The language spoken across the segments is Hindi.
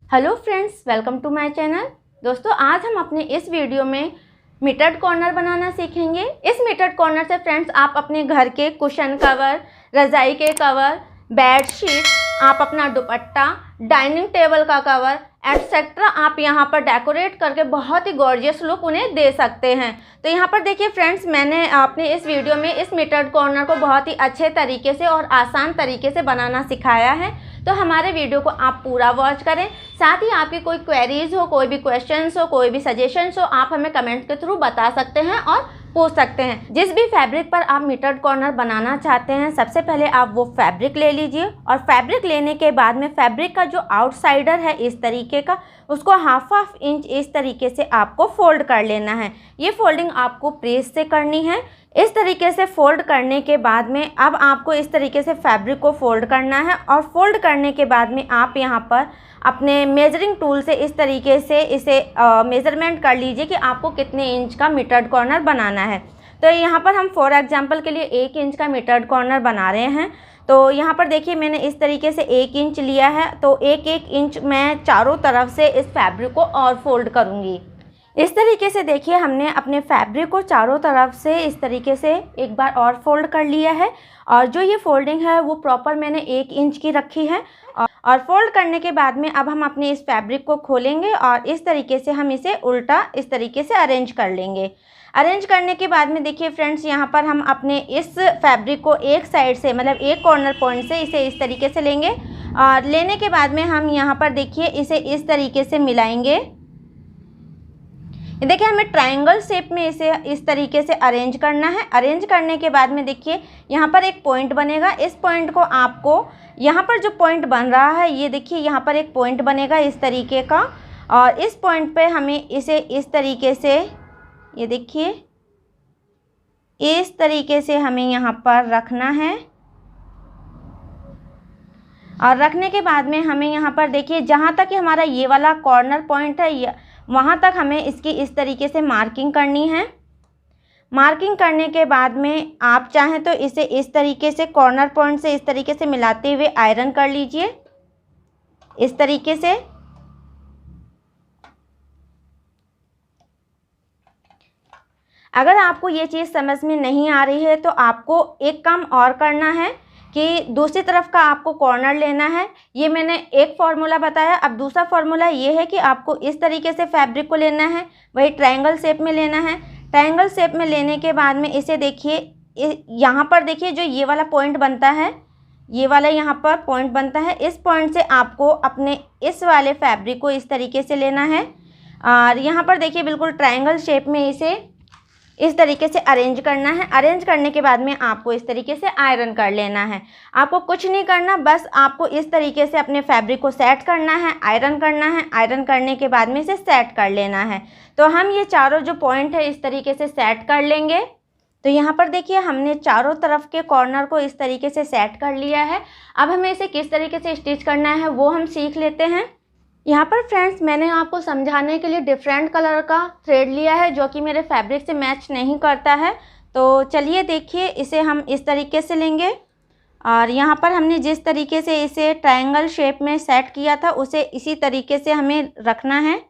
Hello friends, welcome to my channel. दोस्तों, आज हम अपने इस वीडियो में मिटर्ड कॉर्नर बनाना सीखेंगे। इस मिटर्ड कॉर्नर से फ्रेंड्स आप अपने घर के कुशन कवर, रज़ाई के कवर, बेडशीट, आप अपना दुपट्टा, डाइनिंग टेबल का कवर एटसेट्रा आप यहाँ पर डेकोरेट करके बहुत ही गॉर्जियस लुक उन्हें दे सकते हैं। तो यहाँ पर देखिए फ्रेंड्स, मैंने अपने इस वीडियो में इस मिटर्ड कॉर्नर को बहुत ही अच्छे तरीके से और आसान तरीके से बनाना सिखाया है। तो हमारे वीडियो को आप पूरा वॉच करें। साथ ही आपकी कोई क्वेरीज हो, कोई भी क्वेश्चंस हो, कोई भी सजेशंस हो, आप हमें कमेंट के थ्रू बता सकते हैं और पूछ सकते हैं। जिस भी फैब्रिक पर आप मिटर्ड कॉर्नर बनाना चाहते हैं, सबसे पहले आप वो फैब्रिक ले लीजिए और फैब्रिक लेने के बाद में फैब्रिक का जो आउटसाइडर है इस तरीके का, उसको हाफ इंच इस तरीके से आपको फोल्ड कर लेना है। ये फोल्डिंग आपको प्रेस से करनी है। इस तरीके से फोल्ड करने के बाद में अब आपको इस तरीके से फैब्रिक को फोल्ड करना है और फोल्ड करने के बाद में आप यहाँ पर अपने मेजरिंग टूल से इस तरीके से इसे मेज़रमेंट कर लीजिए कि आपको कितने इंच का मिटर्ड कॉर्नर बनाना है। तो यहाँ पर हम फॉर एग्जांपल के लिए 1 इंच का मिटर्ड कॉर्नर बना रहे हैं। तो यहाँ पर देखिए मैंने इस तरीके से 1 इंच लिया है। तो 1-1 इंच मैं चारों तरफ से इस फैब्रिक को और फोल्ड करूँगी। इस तरीके से देखिए हमने अपने फैब्रिक को चारों तरफ से इस तरीके से एक बार और फोल्ड कर लिया है और जो ये फोल्डिंग है वो प्रॉपर मैंने 1 इंच की रखी है। और फोल्ड करने के बाद में अब हम अपने इस फैब्रिक को खोलेंगे और इस तरीके से हम इसे उल्टा इस तरीके से अरेंज कर लेंगे। अरेंज करने के बाद में देखिए फ्रेंड्स, यहाँ पर हम अपने इस फैब्रिक को एक साइड से मतलब एक कॉर्नर पॉइंट से इसे इस तरीके से लेंगे और लेने के बाद में हम यहाँ पर देखिए इसे इस तरीके से मिलाएंगे। देखिए हमें ट्रायंगल शेप में इसे इस तरीके से अरेंज करना है। अरेंज करने के बाद में देखिए यहाँ पर एक पॉइंट बनेगा। इस पॉइंट को आपको यहाँ पर जो पॉइंट बन रहा है ये देखिए यहाँ पर एक पॉइंट बनेगा इस तरीके का और इस पॉइंट पे हमें इसे इस तरीके से, ये देखिए इस तरीके से हमें यहाँ पर रखना है। और रखने के बाद में हमें यहाँ पर देखिए जहाँ तक हमारा ये वाला कॉर्नर पॉइंट है वहाँ तक हमें इसकी इस तरीके से मार्किंग करनी है। मार्किंग करने के बाद में आप चाहें तो इसे इस तरीके से कॉर्नर पॉइंट से इस तरीके से मिलाते हुए आयरन कर लीजिए इस तरीके से। अगर आपको ये चीज़ समझ में नहीं आ रही है तो आपको एक काम और करना है कि दूसरी तरफ का आपको कॉर्नर लेना है। ये मैंने एक फार्मूला बताया। अब दूसरा फार्मूला ये है कि आपको इस तरीके से फैब्रिक को लेना है, वही ट्रायंगल शेप में लेना है। ट्रायंगल शेप में लेने के बाद में इसे देखिए यहाँ पर देखिए जो ये वाला पॉइंट बनता है, ये वाला यहाँ पर पॉइंट बनता है, इस पॉइंट से आपको अपने इस वाले फैब्रिक को इस तरीके से लेना है और यहाँ पर देखिए बिल्कुल ट्रायंगल शेप में इसे इस तरीके से अरेंज करना है। अरेंज करने के बाद में आपको इस तरीके से आयरन कर लेना है। आपको कुछ नहीं करना, बस आपको इस तरीके से अपने फैब्रिक को सेट करना है, आयरन करना है। आयरन करने के बाद में इसे सेट कर लेना है। तो हम ये चारों जो पॉइंट है इस तरीके से सेट कर लेंगे। तो यहाँ पर देखिए हमने चारों तरफ के कॉर्नर को इस तरीके से सेट कर लिया है। अब हमें इसे किस तरीके से स्टिच करना है वो हम सीख लेते हैं। यहाँ पर फ्रेंड्स मैंने आपको समझाने के लिए डिफरेंट कलर का थ्रेड लिया है जो कि मेरे फैब्रिक से मैच नहीं करता है। तो चलिए देखिए इसे हम इस तरीके से लेंगे और यहाँ पर हमने जिस तरीके से इसे ट्रायंगल शेप में सेट किया था उसे इसी तरीके से हमें रखना है।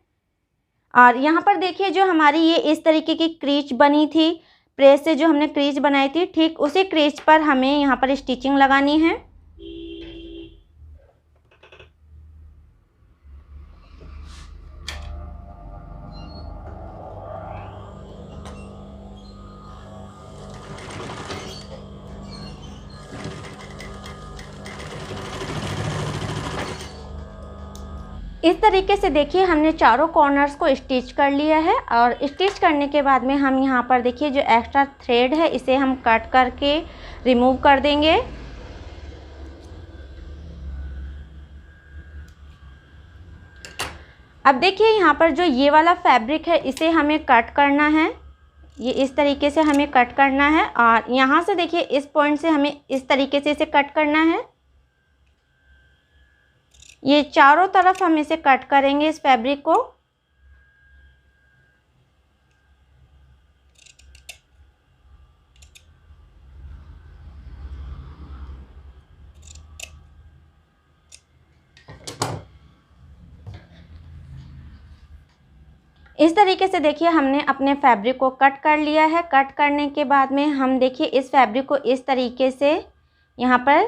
और यहाँ पर देखिए जो हमारी ये इस तरीके की क्रीच बनी थी, प्रेस से जो हमने क्रीच बनाई थी, ठीक उसी क्रीच पर हमें यहाँ पर स्टिचिंग लगानी है। इस तरीके से देखिए हमने चारों कॉर्नर्स को स्टिच कर लिया है और स्टिच करने के बाद में हम यहाँ पर देखिए जो एक्स्ट्रा थ्रेड है इसे हम कट करके रिमूव कर देंगे। अब देखिए यहाँ पर जो ये वाला फैब्रिक है इसे हमें कट करना है। ये इस तरीके से हमें कट करना है और यहाँ से देखिए इस पॉइंट से हमें इस तरीके से इसे कट करना है। ये चारों तरफ हम इसे कट करेंगे इस फैब्रिक को। इस तरीके से देखिए हमने अपने फैब्रिक को कट कर लिया है। कट करने के बाद में हम देखिए इस फैब्रिक को इस तरीके से यहाँ पर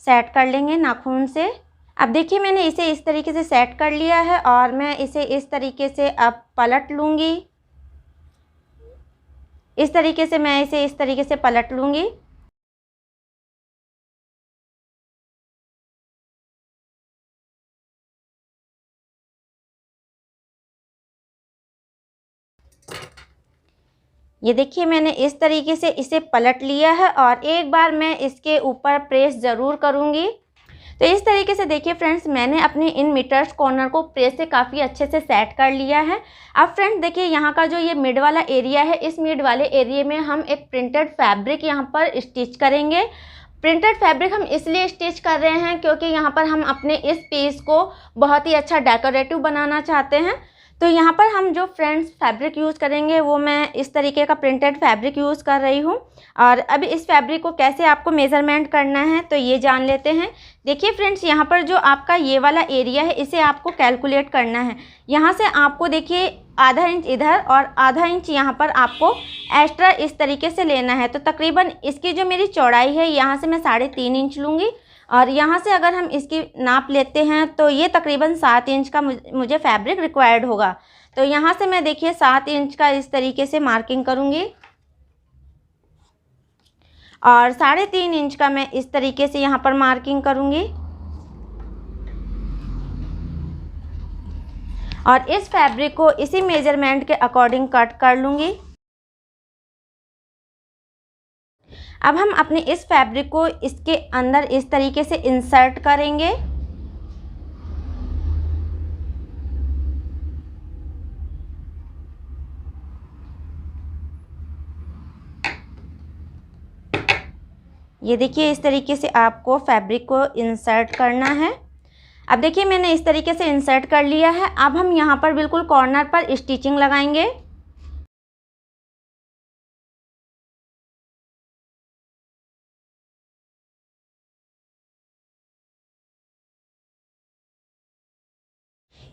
सेट कर लेंगे नाखून से। अब देखिए मैंने इसे इस तरीके से सेट कर लिया है और मैं इसे इस तरीके से अब पलट लूँगी। इस तरीके से मैं इसे इस तरीके से पलट लूँगी। ये देखिए मैंने इस तरीके से इसे पलट लिया है और एक बार मैं इसके ऊपर प्रेस ज़रूर करूँगी। तो इस तरीके से देखिए फ्रेंड्स मैंने अपने इन मीटर्स कॉर्नर को प्रेस से काफ़ी अच्छे से सेट कर लिया है। अब फ्रेंड्स देखिए यहाँ का जो ये मिड वाला एरिया है, इस मिड वाले एरिया में हम एक प्रिंटेड फैब्रिक यहाँ पर स्टिच करेंगे। प्रिंटेड फैब्रिक हम इसलिए स्टिच कर रहे हैं क्योंकि यहाँ पर हम अपने इस पीस को बहुत ही अच्छा डेकोरेटिव बनाना चाहते हैं। तो यहाँ पर हम जो फ्रेंड्स फैब्रिक यूज़ करेंगे वो मैं इस तरीके का प्रिंटेड फैब्रिक यूज़ कर रही हूँ। और अब इस फैब्रिक को कैसे आपको मेज़रमेंट करना है तो ये जान लेते हैं। देखिए फ्रेंड्स यहाँ पर जो आपका ये वाला एरिया है इसे आपको कैलकुलेट करना है। यहाँ से आपको देखिए आधा इंच इधर और आधा इंच यहाँ पर आपको एक्स्ट्रा इस तरीके से लेना है। तो तकरीबन इसकी जो मेरी चौड़ाई है यहाँ से मैं 3.5 इंच लूँगी और यहाँ से अगर हम इसकी नाप लेते हैं तो ये तकरीबन 7 इंच का मुझे फैब्रिक रिक्वायर्ड होगा। तो यहाँ से मैं देखिए 7 इंच का इस तरीके से मार्किंग करूँगी और 3.5 इंच का मैं इस तरीके से यहाँ पर मार्किंग करूँगी और इस फैब्रिक को इसी मेजरमेंट के अकॉर्डिंग कट कर लूँगी। अब हम अपने इस फैब्रिक को इसके अंदर इस तरीके से इंसर्ट करेंगे। ये देखिए इस तरीके से आपको फैब्रिक को इंसर्ट करना है। अब देखिए मैंने इस तरीके से इंसर्ट कर लिया है। अब हम यहाँ पर बिल्कुल कॉर्नर पर स्टिचिंग लगाएंगे।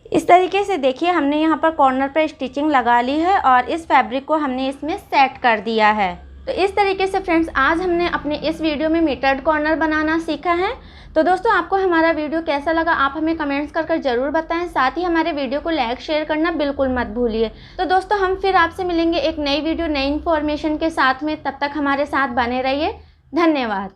इस तरीके से देखिए हमने यहाँ पर कॉर्नर पर स्टिचिंग लगा ली है और इस फैब्रिक को हमने इसमें सेट कर दिया है। तो इस तरीके से फ्रेंड्स आज हमने अपने इस वीडियो में मीटर्ड कॉर्नर बनाना सीखा है। तो दोस्तों आपको हमारा वीडियो कैसा लगा आप हमें कमेंट्स कर ज़रूर बताएं। साथ ही हमारे वीडियो को लाइक शेयर करना बिल्कुल मत भूलिए। तो दोस्तों हम फिर आपसे मिलेंगे एक नई वीडियो नई इन्फॉर्मेशन के साथ में। तब तक हमारे साथ बने रहिए। धन्यवाद।